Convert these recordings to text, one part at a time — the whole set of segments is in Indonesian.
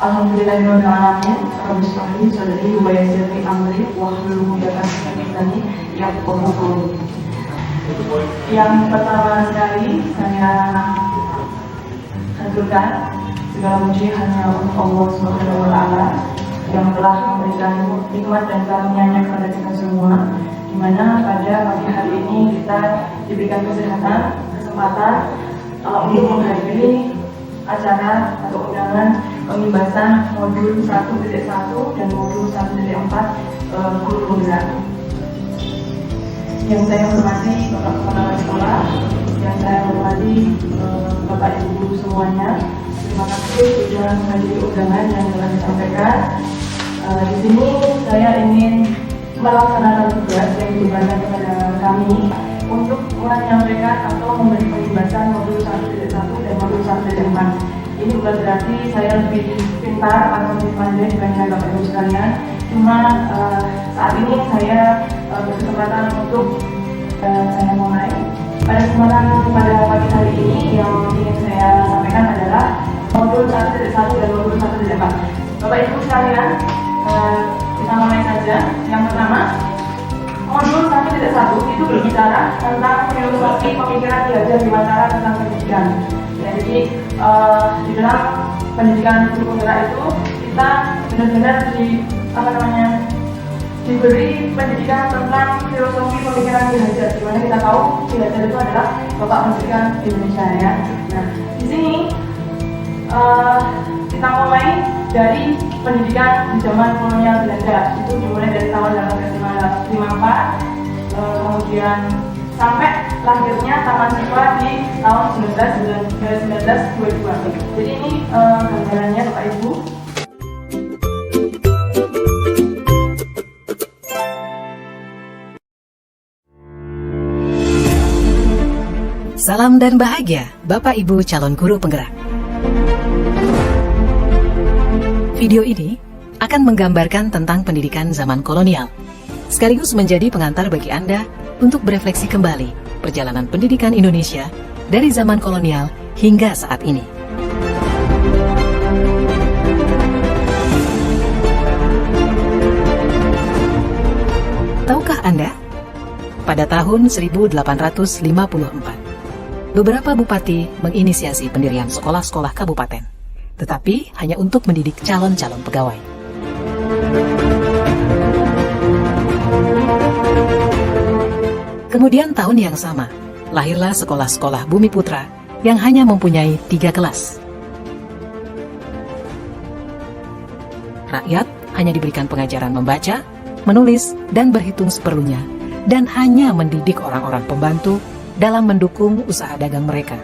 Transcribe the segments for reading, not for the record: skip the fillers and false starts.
Alhamdulillahirrahmanirrahim. Rabbi sadri wa yassir li amri wahlul 'uqdatam min lisani yafqahu qawli. Yang pertama sekali saya haturkan segala puji hanya untuk Allah Subhanahu wa taala yang telah memberikan nikmat dan karunia-Nya kepada kita semua, di mana pada pagi hari ini kita diberikan kesehatan, kesempatan untuk menghadiri acara atau undangan pembebasan modul 1.1 dan modul 1.4 guru penggerak. Yang saya hormati Bapak Kepala Sekolah, yang saya hormati Bapak Ibu guru semuanya, terima kasih sudah menghadiri undangan yang telah disampaikan. Di sini saya ingin melaksanakan tugas yang diberikan kepada kami untuk menyampaikan atau memberi pembebasan modul 1.1 dan modul 1.4. Ini bukan berarti saya lebih pintar atau lebih pandai dibandingkan Bapak Ibu sekalian. Cuma saat ini saya berkesempatan untuk saya mulai. Pada kesempatan pada pagi hari ini yang ingin saya sampaikan adalah modul 1.1 dan modul 1.4. Bapak Ibu sekalian, kita mulai saja. Yang pertama, modul 1.1 itu berbicara tentang filosofi pemikiran Ki Hajar Dewantara tentang pendidikan. Jadi di dalam pendidikan guru penggerak itu kita benar-benar diberi pendidikan tentang filosofi pemikiran Ki Hajar, di mana kita tahu Ki Hajar itu adalah bapak pendidikan Indonesia ya. Nah, di sini kita mulai dari pendidikan di zaman kolonial Belanda, itu dimulai dari tahun 1854, kemudian sampai lahirnya Taman Siswa di tahun 1922. Jadi ini gambarannya Bapak Ibu. Salam dan bahagia Bapak Ibu calon guru penggerak. Video ini akan menggambarkan tentang pendidikan zaman kolonial, sekaligus menjadi pengantar bagi Anda untuk berefleksi kembali perjalanan pendidikan Indonesia dari zaman kolonial hingga saat ini. Tahukah Anda, pada tahun 1854, beberapa bupati menginisiasi pendirian sekolah-sekolah kabupaten, tetapi hanya untuk mendidik calon-calon pegawai. Kemudian tahun yang sama, lahirlah sekolah-sekolah Bumi Putra yang hanya mempunyai 3 kelas. Rakyat hanya diberikan pengajaran membaca, menulis, dan berhitung seperlunya, dan hanya mendidik orang-orang pembantu dalam mendukung usaha dagang mereka.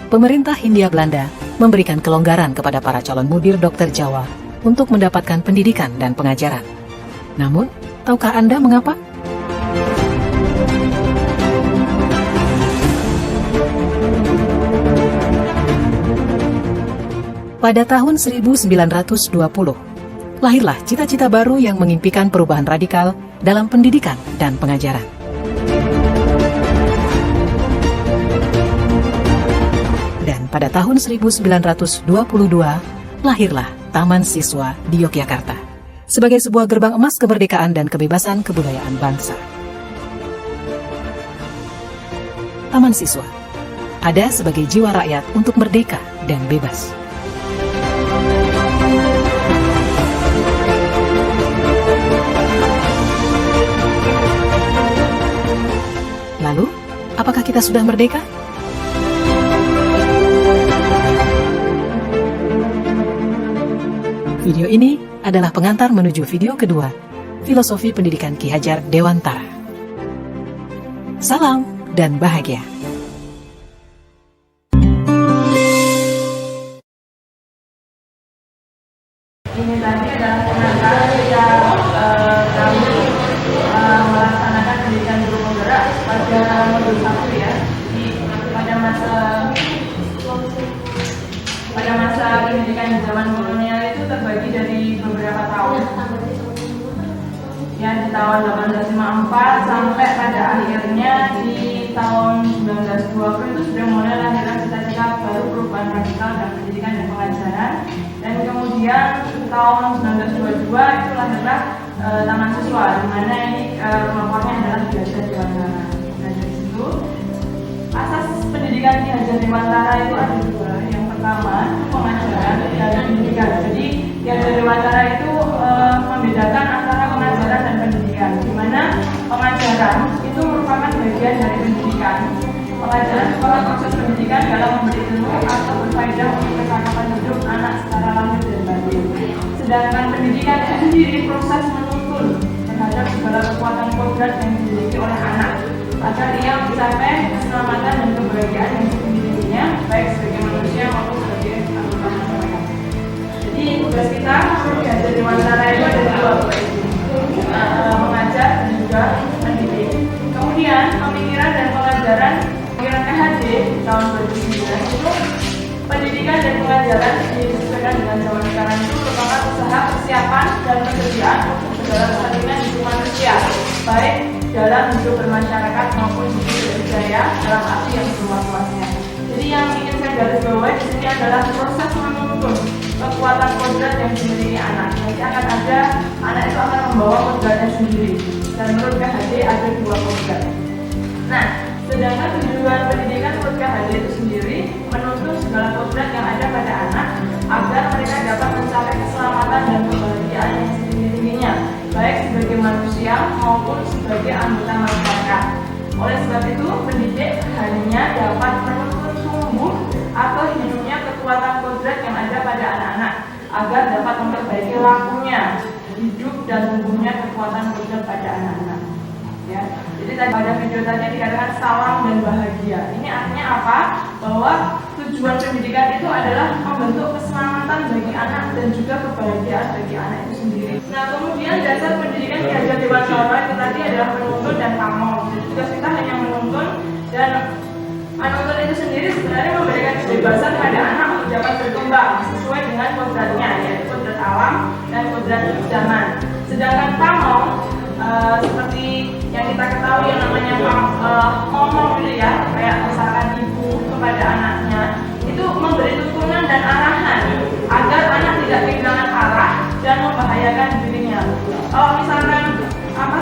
Pemerintah Hindia Belanda memberikan kelonggaran kepada para calon mudir dokter Jawa untuk mendapatkan pendidikan dan pengajaran. Namun, tahukah Anda mengapa? Pada tahun 1920, lahirlah cita-cita baru yang mengimpikan perubahan radikal dalam pendidikan dan pengajaran. Dan pada tahun 1922, lahirlah Taman Siswa di Yogyakarta sebagai sebuah gerbang emas kemerdekaan dan kebebasan kebudayaan bangsa. Taman Siswa ada sebagai jiwa rakyat untuk merdeka dan bebas. Lalu, apakah kita sudah merdeka? Video ini adalah pengantar menuju video kedua, Filosofi Pendidikan Ki Hajar Dewantara. Salam dan bahagia. Ini tadi adalah pengantar yang kami melaksanakan pendidikan guru penggerak pada modul 1 ya. Pada masa pendidikan di zaman kolonial itu terbagi dari beberapa tahun. tahun 1854 sampai pada akhirnya di tahun 1920 itu sudah mulai lahirlah cita-cita baru perubahan radikal dalam pendidikan dan pengajaran. Dan kemudian tahun 1922 itu lahirlah Taman Siswa, di mana ini kelompoknya adalah Ki Hajar Dewantara. Dan dari situ asas pendidikan Ki Hajar Dewantara itu ada dua. Yang pertama itu pengajaran dan pendidikan. Jadi Ki Hajar Dewantara itu membedakan antara pengajaran dan pendidikan, di mana pengajaran itu merupakan bagian dari pendidikan. Pengajaran merupakan proses pendidikan dalam memberi ilmu atau berfaedah untuk kecakapan hidup anak secara lahir dan batin. Sedangkan pendidikan itu sendiri proses menuntun terhadap segala kekuatan kodrat yang dimiliki oleh anak agar ia mencapai keselamatan dan kebahagiaan yang dimilikinya, baik sebagai manusia maupun sebagai anggota masyarakat. Jadi tugas kita Ki Hajar Dewantara itu ada dua, mengajar dan juga mendidik. Kemudian pemikiran dan pengajaran KHD tahun 2009 itu pendidikan dan pengajaran disesuaikan dengan zaman sekarang itu merupakan usaha persiapan dan persediaan untuk segala kepentingan hidup manusia, baik dalam hidup bermasyarakat maupun hidup berbudaya dalam arti yang seluas-luasnya. Jadi yang ingin saya garis bawahi di sini adalah proses menuntun kekuatan kodrat yang dimiliki anak. Nanti akan ada anak itu akan membawa kodratnya sendiri. Dan menurut KHD ada dua kodrat. Nah, sedangkan tujuan pendidikan menurut KHD itu sendiri menuntun segala kodrat yang ada pada anak agar mereka dapat mencapai keselamatan dan kebahagiaan yang setinggi-tingginya, baik sebagai manusia maupun sebagai anggota masyarakat. Oleh sebab itu, pendidik hanya dapat menuntun tumbuh atau hidupnya kekuatan kodrat yang ada pada anak-anak agar dapat memperbaiki lakunya, hidup dan tumbuhnya kekuatan kodrat pada anak-anak. Ya, jadi pada video tadi dikatakan salam dan bahagia. Ini artinya apa? Bahwa tujuan pendidikan itu adalah membentuk keselamatan bagi anak dan juga kebahagiaan bagi anak itu sendiri. Nah, kemudian dasar pendidikan Ki Hajar Dewantara itu tadi adalah menuntun dan pamong. Jadi tugas kita hanya menuntun, dan menuntun itu sendiri sebenarnya memberikan kebebasan pada anak untuk dapat berkembang sesuai dengan kodratnya, yaitu kodrat alam dan kodrat zaman. Sedangkan pamong seperti yang kita ketahui yang namanya ngomong gitu ya, kayak misalkan ibu kepada anaknya itu memberi tuntunan dan arahan agar anak tidak kehilangan arah dan membahayakan dirinya. Kalau misalkan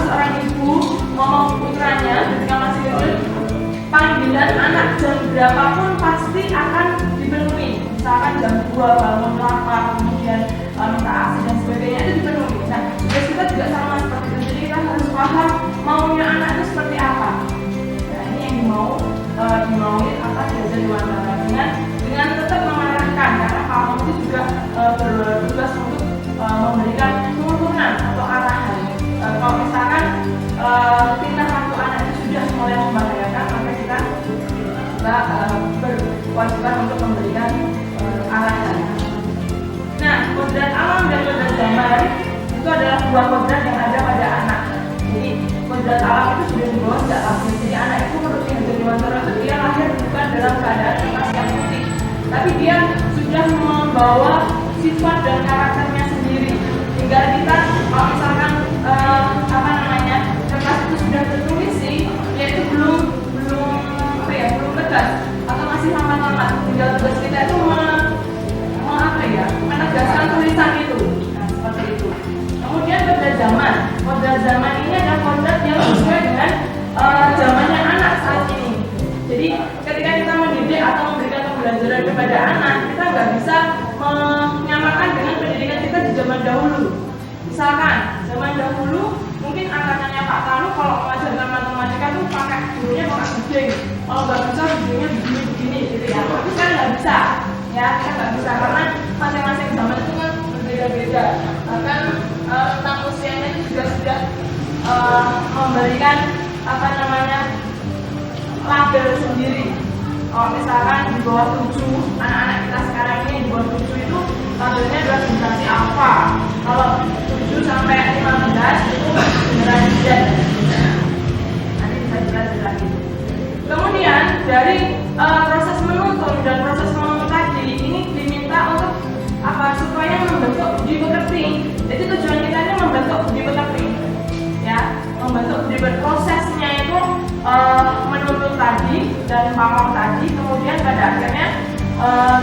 seorang ibu ngomong putranya ketika masih kecil, panggilan anak jam berapapun pasti akan dipenuhi. Misalkan jam 2 bangun lapar, kemudian minta ASI dan sebagainya, itu dipenuhi. Nah, terus kita juga sama seperti itu. Jadi kita harus paham maunya anak itu seperti apa. Nah, ini yang dimauin Ki Hajar Dewantara dengan tetap mengarahkan, karena kamu itu juga bertugas untuk memberikan tuntunan atau arahan. Kalau misalkan tingkah laku anak itu sudah mulai membahayakan, maka kita berkewajiban untuk memberikan arahan. Nah, kodrat alam dan kodrat zaman itu adalah dua kodrat yang ada pada anak. Jadi kodrat alam itu sudah dibawa sejak lahir. Jadi anak itu menurut Ki Hajar Dewantara itu dia lahir bukan dalam keadaan emas yang putih, tapi dia sudah membawa sifat dan karakternya sendiri. Tinggal kita kalau misalkan kertas itu sudah tertulis sih, yaitu belum tegas atau masih lambat-lambat. Tinggal tugas kita itu menegaskan tulisan itu. Nah, seperti itu. Kemudian kodrat zaman ini adalah kodrat yang sesuai dengan zamannya anak saat ini. Jadi ketika kita mendidik atau memberikan pembelajaran kepada anak, kita nggak bisa menyamakan dengan pendidikan kita di zaman dahulu. Misalkan zaman dahulu mungkin angkatannya Pak Tanu kalau mengajarkan matematika tuh pakai gurunya pakai gede, kalau nggak bisa gurunya begini gitu ya. Tapi sekarang nggak bisa, ya kita nggak bisa karena masing-masing zaman itu kan berbeda-beda. Bahkan tentang usianya itu juga sudah memberikan label sendiri. Kalau misalkan di bawah 7, anak-anak kita sekarang ini di bawah 7 itu labelnya adalah generasi alpha. Kalau 7 sampai 15 itu generasi Z. Nanti bisa jelas lagi. Kemudian dari proses menuntun dan proses menuntun tadi ini diminta untuk supaya membentuk budi pekerti. Jadi tujuan kita ini membentuk budi pekerti. Ya, dan pamong tadi, kemudian pada akhirnya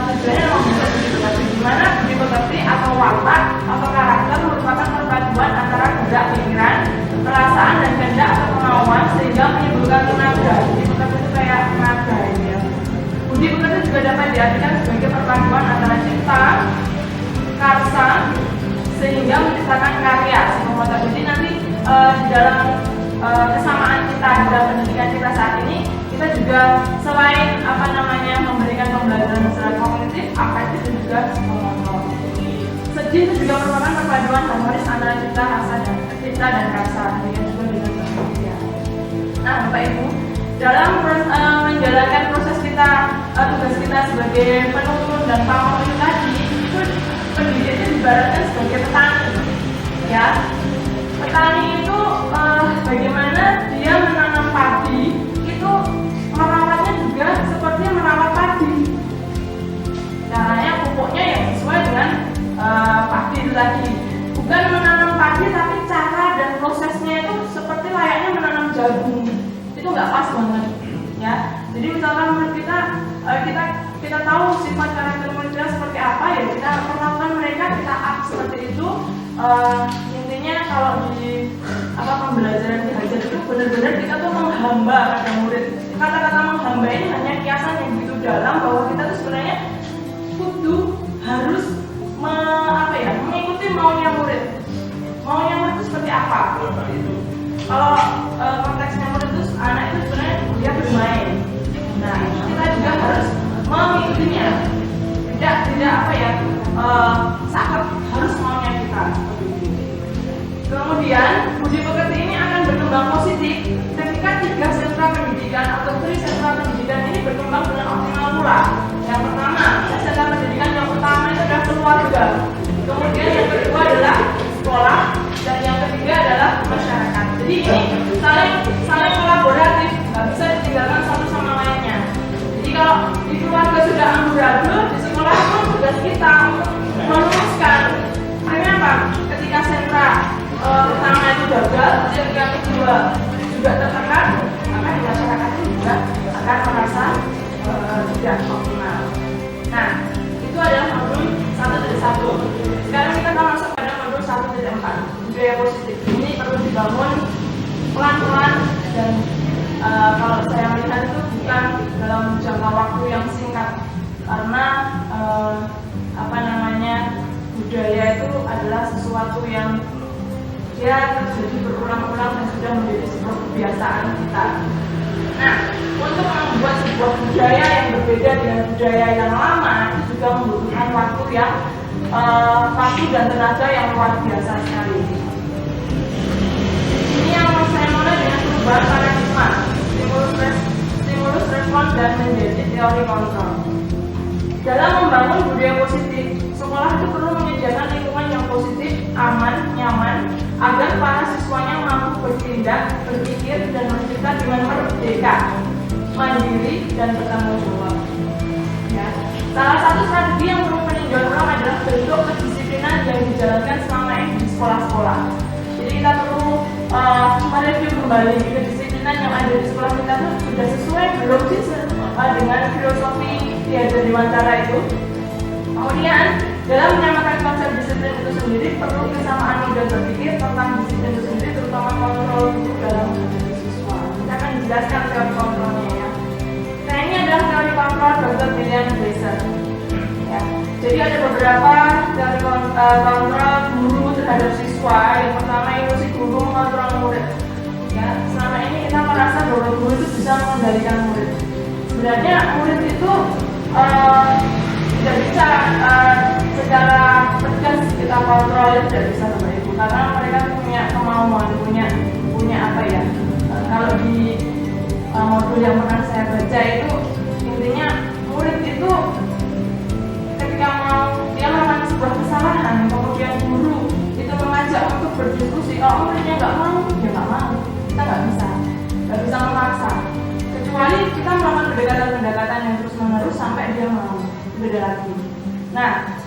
tujuannya membentuk budi pekerti, di mana budi pekerti atau watak atau karakter merupakan perpaduan antara gerak pikiran, perasaan dan kehendak atau kemauan sehingga menimbulkan tenaga. Budi pekerti itu kayak tenaga ini ya. Budi pekerti juga dapat diartikan sebagai perpaduan antara cipta, karsa sehingga menciptakan karya. Jadi nanti di dalam kesamaan kita dalam pendidikan kita saat ini, kita juga selain memberikan pembelajaran secara kognitif, afektif dan juga psikomotor. Sedih itu juga merupakan perpaduan harmonis antara cipta dan rasa, dengan juga dengan manusia. Nah, Bapak Ibu, dalam menjalankan proses tugas kita sebagai penuntun dan pamong itu tadi, itu pendidik itu diibaratkan sebagai petani, ya. Petani itu bagaimana dia menanam padi, itu merawatnya juga seperti merawat padi. Caranya pupuknya yang sesuai dengan padi itu tadi. Bukan menanam padi, tapi cara dan prosesnya itu seperti layaknya menanam jagung. Itu nggak pas banget, ya. Jadi misalkan menurut kita tahu sifat karakter murid kita seperti apa, ya kita perlakukan mereka, kita seperti itu. Intinya kalau di pembelajaran di Hajar itu benar-benar kita tuh menghamba pada murid. Kata-kata menghamba ini hanya kiasan yang begitu dalam bahwa kita tuh sebenarnya kudu harus mengikuti maunya murid. Maunya murid itu seperti apa? Kalau konteksnya murid itu anak itu sebenarnya dia bermain. Nah, kita juga harus mengikutinya. Tidak sangat harus maunya kita. Kemudian budi pekerti ini akan berkembang positif ketika 3 sentra pendidikan atau 3 sentra pendidikan ini berkembang dengan optimal pula. Yang pertama, sentra pendidikan yang utama itu adalah keluarga. Kemudian yang kedua adalah sekolah dan yang ketiga adalah masyarakat. Jadi ini saling kolaboratif, nggak bisa ditinggalkan satu sama lainnya. Jadi kalau di keluarga sudah amburadul, di sekolah pun tugas kita untuk meluluskan. Artinya apa? Ketika sentra pertama itu gagal, yang kedua juga tertekan, maka di masyarakat itu juga akan merasa tidak optimal. Nah, itu adalah modul 1.1. Sekarang kita akan masuk pada modul 1.4, budaya positif. Ini perlu dibangun pelan-pelan dan kalau saya melihat itu bukan dalam jangka waktu yang singkat, karena budaya itu adalah sesuatu yang dia terjadi berulang-ulang dan sudah menjadi sebuah kebiasaan kita. Nah, untuk membuat sebuah budaya yang berbeda dengan budaya yang lama itu juga membutuhkan waktu dan tenaga yang luar biasa sekali. Ini yang saya mulai dengan perubahan paradigma, stimulus respon dan menjadi teori kontrol. Dalam membangun budaya positif, sekolah itu perlu menyediakan lingkungan yang positif, aman, nyaman, agar para siswanya mampu bertindak, berpikir, dan bercerita dengan merdeka, mandiri, dan bertanggung jawab. Ya. Salah satu strategi yang perlu meninjau ulang adalah bentuk kedisiplinan yang dijalankan selama ini di sekolah-sekolah. Jadi kita perlu mereview kembali kedisiplinan yang ada di sekolah kita itu sudah sesuai belum sih dengan filosofi Diajar Dewantara itu. Kemudian dalam menyamakan konsep disiplin itu sendiri perlu kesamaan model berpikir tentang disiplin itu sendiri, terutama kontrol untuk dalam menjadi siswa. Kita akan menjelaskan teori kontrolnya ya. Nah, ini adalah teori kontrol Dr. William Glasser. Ya. Jadi ada beberapa teori kontrol guru terhadap siswa. Yang pertama ilusi guru mengontrol murid. Ya, selama ini kita merasa bahwa guru itu bisa mengendalikan murid. Sebenarnya murid itu tidak bisa secara tegas kita kontrol, tidak bisa Bapak Ibu, karena mereka punya kemauan, punya apa ya? Kalau di modul yang pernah saya baca itu intinya murid itu ketika dia melakukan sebuah kesalahan, kemudian guru itu mengajak untuk berdiskusi, kalau muridnya nggak mau, ya nggak mau, kita nggak bisa memaksa. Kecuali kita melakukan pendekatan yang terus menerus sampai dia mau. Beda lagi. Nah,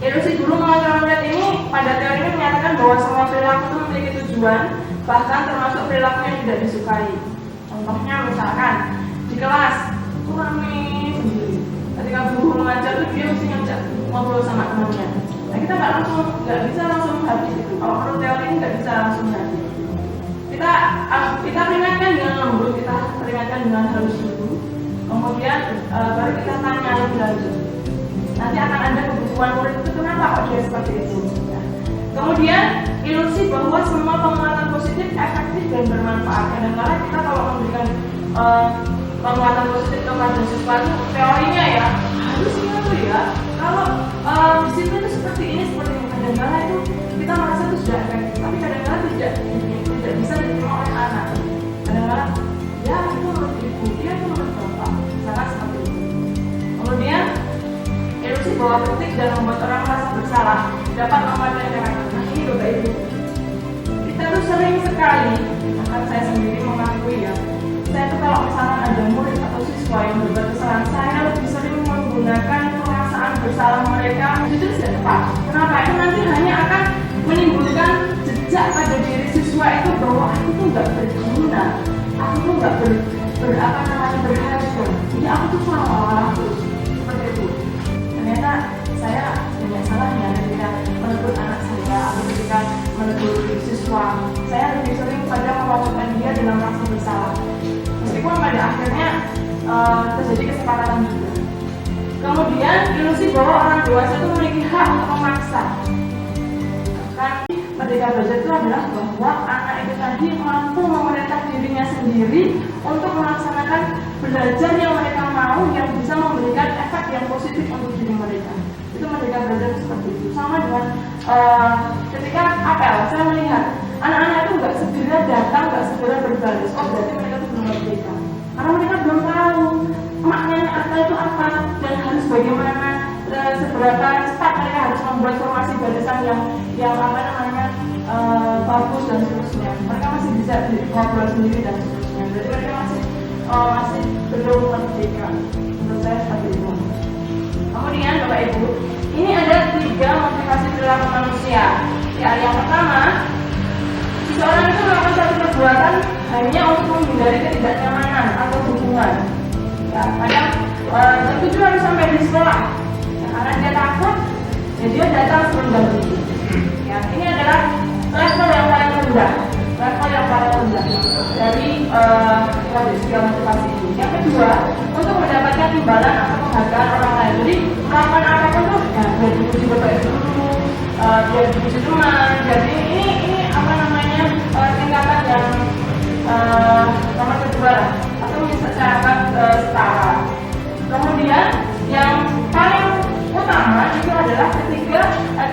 ilusi guru mengontrol murid ini pada teori ini menyatakan bahwa semua perilaku itu memiliki tujuan, bahkan termasuk perilaku yang tidak disukai. Contohnya misalkan di kelas itu rame sendiri. Ketika guru mengajar tuh dia mesti ngajak ngobrol sama temannya. Nah kita nggak bisa langsung habis itu. Kalau menurut teori ini nggak bisa langsung habis. Kita peringatkan dengan lembut, kita peringatkan dengan halus dulu. Kemudian baru kita tanya lebih lanjut. Nanti akan ada kebutuhan murid itu kenapa kok dia seperti itu. Ya. Kemudian ilusi bahwa semua penguatan positif efektif dan bermanfaat. Kadang-kadang kita kalau memberikan penguatan positif kepada sesuatu, teorinya ya harus ingat tuh ya. Kalau disiplin itu seperti ini. Kadang-kadang itu kita merasa itu sudah efektif, tapi kadang-kadang tidak bisa diterima oleh anak. Kadang-kadang ya itu menurut ibu, dia itu menurut bapak, misalkan seperti itu. Kemudian ilusi bahwa kritik dan membuat orang merasa bersalah dapat memadai karakter. Nah ini bapak ibu, kita tuh sering sekali, bahkan saya sendiri mengakui ya, saya tuh kalau misalkan ada murid atau siswa yang berbuat kesalahan, saya lebih sering menggunakan perasaan bersalah mereka. Itu tidak tepat. Kenapa? Itu nanti hanya akan menimbulkan jejak pada diri siswa itu bahwa aku tuh nggak berguna, aku tuh nggak berharga. Jadi aku tuh salah seperti itu. Ternyata saya banyak salahnya ketika menegur anak saya atau ketika menegur siswa. Saya lebih sering pada melakukan dia dalam rasa bersalah. Meskipun pada akhirnya terjadi kesepakatan juga. Kemudian ilusi bahwa orang dewasa itu memiliki hak untuk memaksa. Kan Merdeka Belajar itu adalah bahwa anak itu tadi mampu memerintah dirinya sendiri untuk melaksanakan belajar yang mereka mau, yang bisa memberikan efek yang positif untuk diri mereka. Itu Merdeka Belajar seperti itu. Sama dengan ketika apel, saya melihat anak-anak itu nggak segera datang, nggak segera berbaris. Oh berarti mereka itu belum merdeka. Karena mereka belum tahu maknanya apel itu apa dan harus bagaimana, seberapa cepat mereka harus membuat formasi barisan yang bagus dan seterusnya. Mereka masih bisa ngobrol sendiri dan seterusnya. Jadi mereka masih belum merdeka. Menurut saya seperti itu. Kemudian Bapak Ibu, ini ada 3 motivasi perilaku manusia. Ya, yang pertama, seseorang itu melakukan suatu perbuatan hanya untuk menghindari ketidaknyamanan atau hubungan. Ya, kadang tertuju harus sampai di sekolah. Ya, karena dia takut, ya dia datang sebelum jam 7. Ya, ini adalah level yang paling rendah dari motivasi ini. Yang kedua, untuk mendapatkan timbalan atau penghargaan orang lain. Jadi melakukan apapun tuh, ya biar dipuji bapak dulu, biar dipuji teman. Jadi ini tingkatan yang nomor kedua atau masyarakat setara. Kemudian yang paling utama itu adalah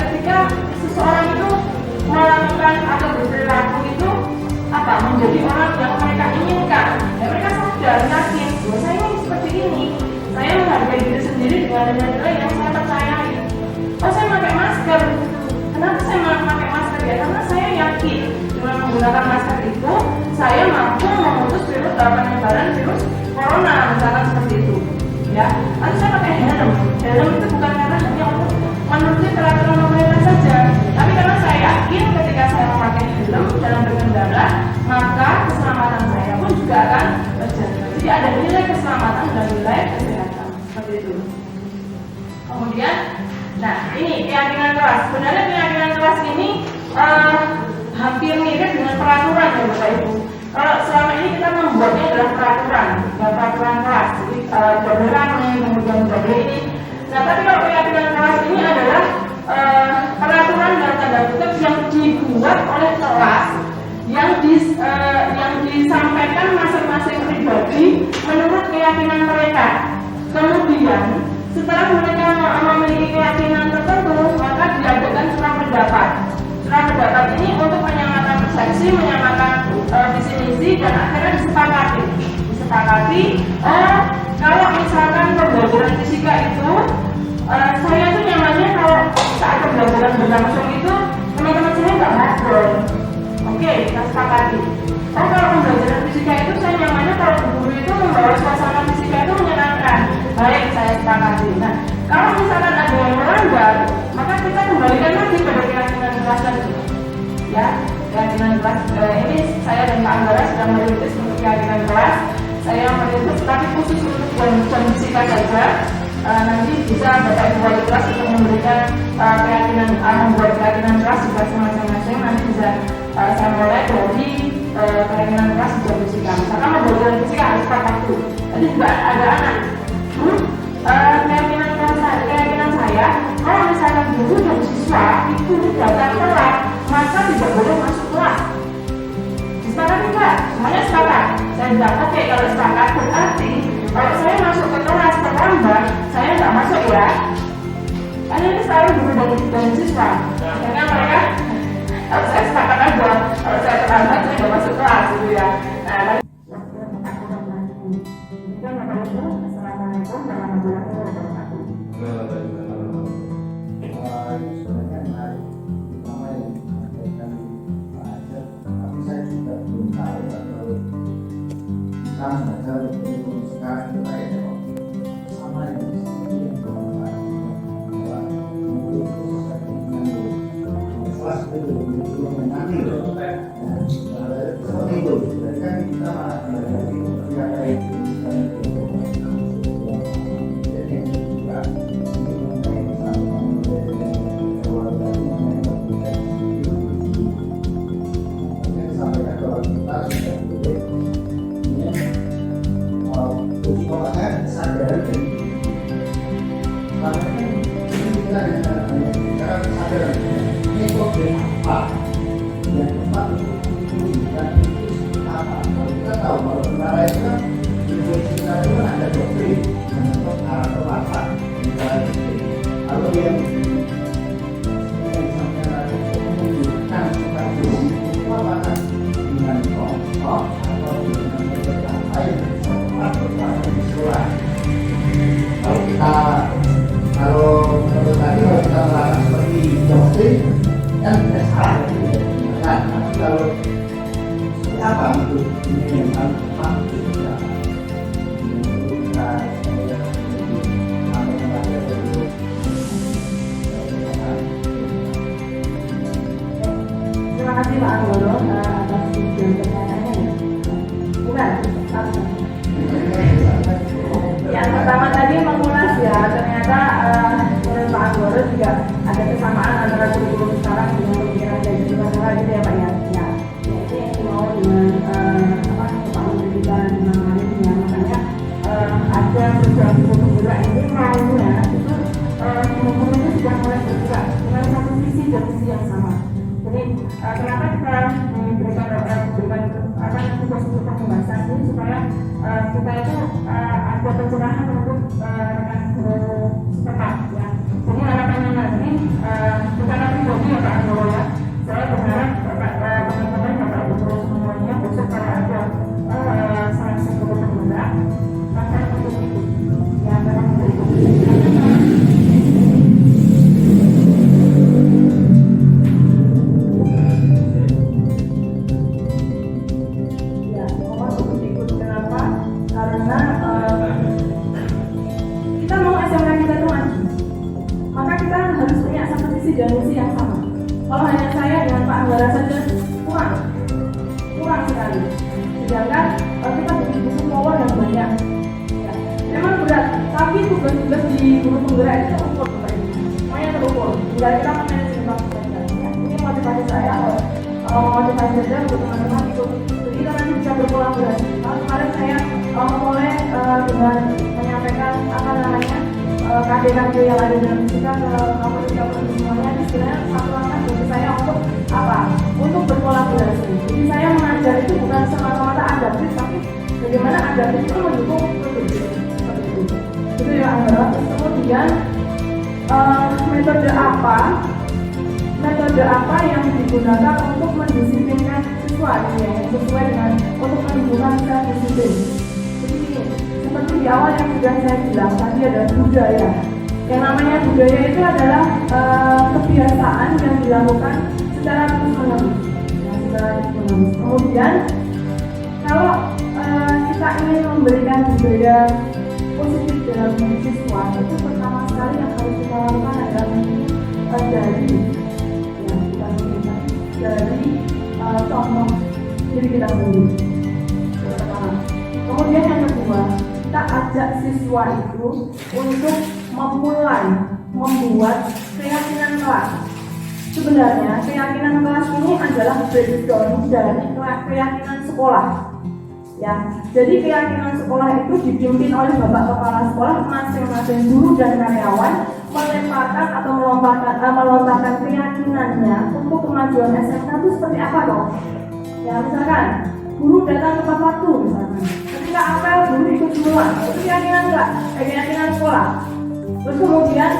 ketika seseorang itu melakukan atau berperilaku itu menjadi orang yang mereka inginkan. Ya, mereka sadar yakin bahwa saya ini seperti ini. Saya menghargai diri sendiri dengan nilai yang saya percayai. Oh saya pakai masker. Kenapa saya memakai masker ya? Karena saya yakin dengan menggunakan masker itu saya mampu memutus penyebaran virus corona, misalkan seperti itu. Ya, lalu saya pakai helm. Helm itu bukan karena hanya untuk menuruti peraturan pemerintah saja, tapi karena saya yakin ketika saya memakai helm dalam berkendara, maka keselamatan saya pun juga akan terjaga. Jadi ada nilai keselamatan dan nilai kesehatan seperti itu. Kemudian, nah ini keyakinan keras. Sebenarnya keyakinan keras ini hampir mirip dengan peraturan ya Bapak Ibu. Kalau selama ini kita membuatnya adalah peraturan keras. Jadi jadwal kemudian jadwal ini. Nah tapi kalau keyakinan keras ini adalah peraturan dalam tanda kutip yang dibuat oleh kelas yang disampaikan masing-masing pribadi menurut keyakinan mereka. Kemudian setelah mereka memiliki keyakinan tertentu, maka diadakan surat pendapat. Surat pendapat ini untuk menyamakan persepsi, menyamakan visi misi, dan akhirnya disepakati. Kalau misalkan pembelajaran fisika itu, saya tuh nyamannya kalau saat pembelajaran berlangsung itu teman-teman saya nggak ngobrol. Oke, kita sepakati. Kalau pembelajaran fisika itu saya nyamannya kalau guru itu membawa suasana fisika itu menyenangkan. Baik, saya sepakati. Nah, kalau misalkan ada yang melanggar, maka kita kembalikan lagi pada keyakinan kelas tadi. Ya, keyakinan kelas. Ini saya dan Pak Anggara sedang merintis untuk keyakinan kelas. saya menuntut, tapi khusus untuk jam fisika saja. Nanti bisa Bapak Ibu wali kelas untuk memberikan keyakinan, membuat keyakinan kelas di kelas masing-masing. Nanti bisa saya mulai dari keyakinan kelas di jam fisika. Misalkan membuat jam fisika harus tepat waktu. Tadi juga ada anak. Keyakinan saya, kalau misalkan dulu yang siswa itu datang telat, maka tidak boleh masuk kelas. Sepakat tidak? Semuanya sepakat. Saya bilang oke, kalau sepakat berarti kalau saya masuk ke kelas terlambat, saya nggak masuk ya. Karena ini selalu dulu dari siswa. Karena mereka, kalau saya sepakat aja, kalau saya terlambat saya nggak masuk kelas gitu ya. Nah, Assalamualaikum warahmatullahi wabarakatuh. Sebenarnya menarik, terutama yang disampaikan Pak Ajat, tapi saya juga belum tahu atau kita membaca kurikulum sekarang itu kayak kok sama yang di sini yang berubah, bahwa mungkin itu sesuatu dengan kelas itu kurikulum yang nanti seperti itu. Jadi kan kita malah belajar di kerja itu. Kalau menurut tadi kalau kita melarang seperti doktrin kan tidak salah kan, kalau apa itu ini yang harus tepat itu tidak kita terima kasih Pak Anggoro atas video pertanyaannya. Bukan, yang pertama tadi mengulas ya, ternyata menurut Pak Anggoro juga ada kesamaan antara kurikulum sekarang dengan pemikiran dari masalah gitu ya Pak ya. Ya, itu yang mau dengan Pak pendidikan dengan lainnya, makanya ada beberapa penggerak ini maunya itu kurikulum itu sudah mulai bergerak dengan satu visi dan visi yang sama. Jadi kenapa kita memberikan tugas untuk pembahasan ini supaya kita itu ada pencerahan untuk rekan guru setempat ya. Jadi harapannya nanti bukan pribadi ya Pak Anggoro ya. Saya berharap teman-teman Bapak Ibu semuanya besok kalau ada salah satu penggerak maka untuk itu ya memang untuk itu. Dan misi yang sama. Kalau hanya saya dengan Pak Anggara saja kurang sekali. Sedangkan kita butuh power yang banyak. Ya, memang berat, tapi tugas-tugas di guru penggerak itu terukur Bapak Ibu. Semuanya terukur. Tinggal kita manajemen waktu saja. Ya, ini motivasi saya, motivasi saja untuk teman-teman ikut. Jadi kita nanti bisa berkolaborasi. Kemarin saya mulai dengan menyampaikan KD-KD yang ada dalam fisika ke kampus-kampus semuanya, istilahnya satu langkah bagi saya untuk apa? Untuk berkolaborasi. Jadi saya mengajar itu bukan semata-mata adaptif, tapi bagaimana adaptif itu mendukung produktif. Itu ya Anggara. Kemudian metode apa yang digunakan untuk mendisiplinkan siswa ya, sesuai dengan untuk menunjukkan self-disiplin. Seperti di awal yang sudah saya bilang tadi ada budaya. Yang namanya budaya itu adalah kebiasaan yang dilakukan secara terus-menerus. Kemudian kalau kita ingin memberikan budaya positif dalam siswa, itu pertama sekali yang harus kita lakukan adalah dari contoh diri kita sendiri. Pertama. Kemudian yang kedua, kita ajak siswa itu untuk memulai membuat keyakinan kelas. Sebenarnya keyakinan kelas ini adalah background dari keyakinan sekolah. Ya, jadi keyakinan sekolah itu dipimpin oleh bapak kepala sekolah, masing-masing guru dan karyawan melemparkan atau melontarkan keyakinannya untuk kemajuan SMK itu seperti apa dong? Ya, misalkan guru datang tepat waktu, misalkan ketika apel guru ikut semua, itu keyakinan enggak? Keyakinan sekolah. Terus kemudian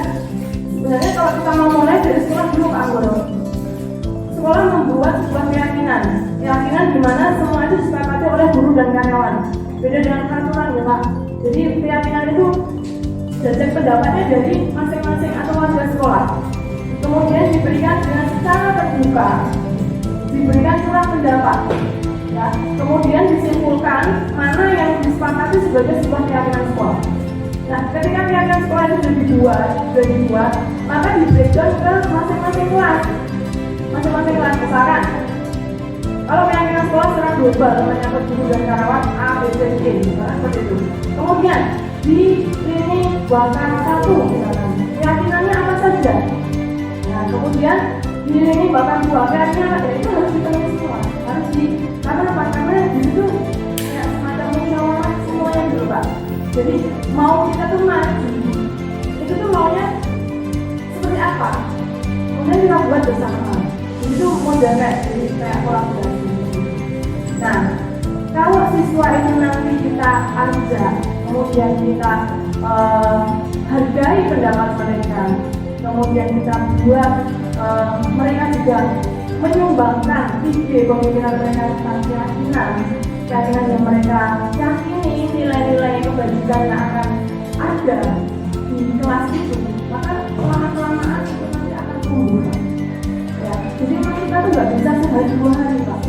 sebenarnya kalau kita mau mulai dari sekolah dulu Pak Anggodo, sekolah membuat sebuah keyakinan di mana semua itu disepakati oleh guru dan karyawan. Beda dengan peraturan ya Pak. Jadi keyakinan itu jajak pendapatnya dari masing-masing atau warga sekolah. Kemudian diberikan dengan secara terbuka, diberikan surat pendapat. Ya. Kemudian disimpulkan mana yang disepakati sebagai sebuah keyakinan sekolah. Nah, ketika keyakinan sekolah itu sudah dibuat, maka diberikan ke masing-masing kelas. Masing-masing kelas, misalkan kalau keyakinan sekolah secara global menyangkut guru dan karyawan A, B, C, D, misalkan seperti itu. Kemudian di lini bahkan 1 misalkan keyakinannya apa saja. Nah, kemudian di lini bahkan 2 keyakinan apa, itu harus dipenuhi semua. Karena di situ kayak semacam musyawarah semuanya dulu Pak. Jadi mau kita tuh maju, itu tuh maunya seperti apa? Kemudian kita buat bersama. Itu model kayak kolaborasi. Nah, kalau siswa itu nanti kita ajak, kemudian kita hargai pendapat mereka, kemudian kita buat mereka juga menyumbangkan ide pemikiran mereka tentang keyakinan yang mereka yakini, nilai-nilai kebajikan yang akan ada di kelas itu, maka lama-kelamaan itu nanti akan tumbuh. Ya, jadi memang kita tuh nggak bisa sehari 2 hari Pak,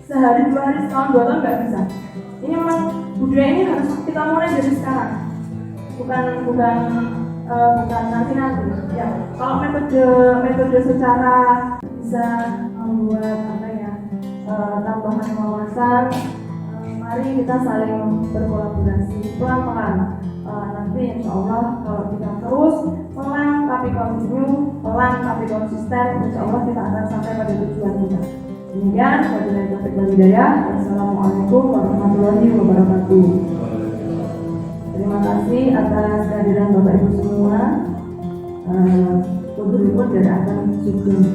sehari 2 hari, setahun 2 tahun nggak bisa. Ini memang budaya ini harus kita mulai dari sekarang, bukan nanti. Ya, kalau metode secara bisa membuat tambahan wawasan, mari kita saling berkolaborasi pelan-pelan. Nanti insya Allah kalau kita terus pelan tapi konsisten, insya Allah kita akan sampai pada tujuan kita. Demikian, wabillahi taufiq wal hidayah. Wassalamualaikum warahmatullahi wabarakatuh. Terima kasih atas kehadiran Bapak Ibu semua. Untuk dari Akan Sugeng.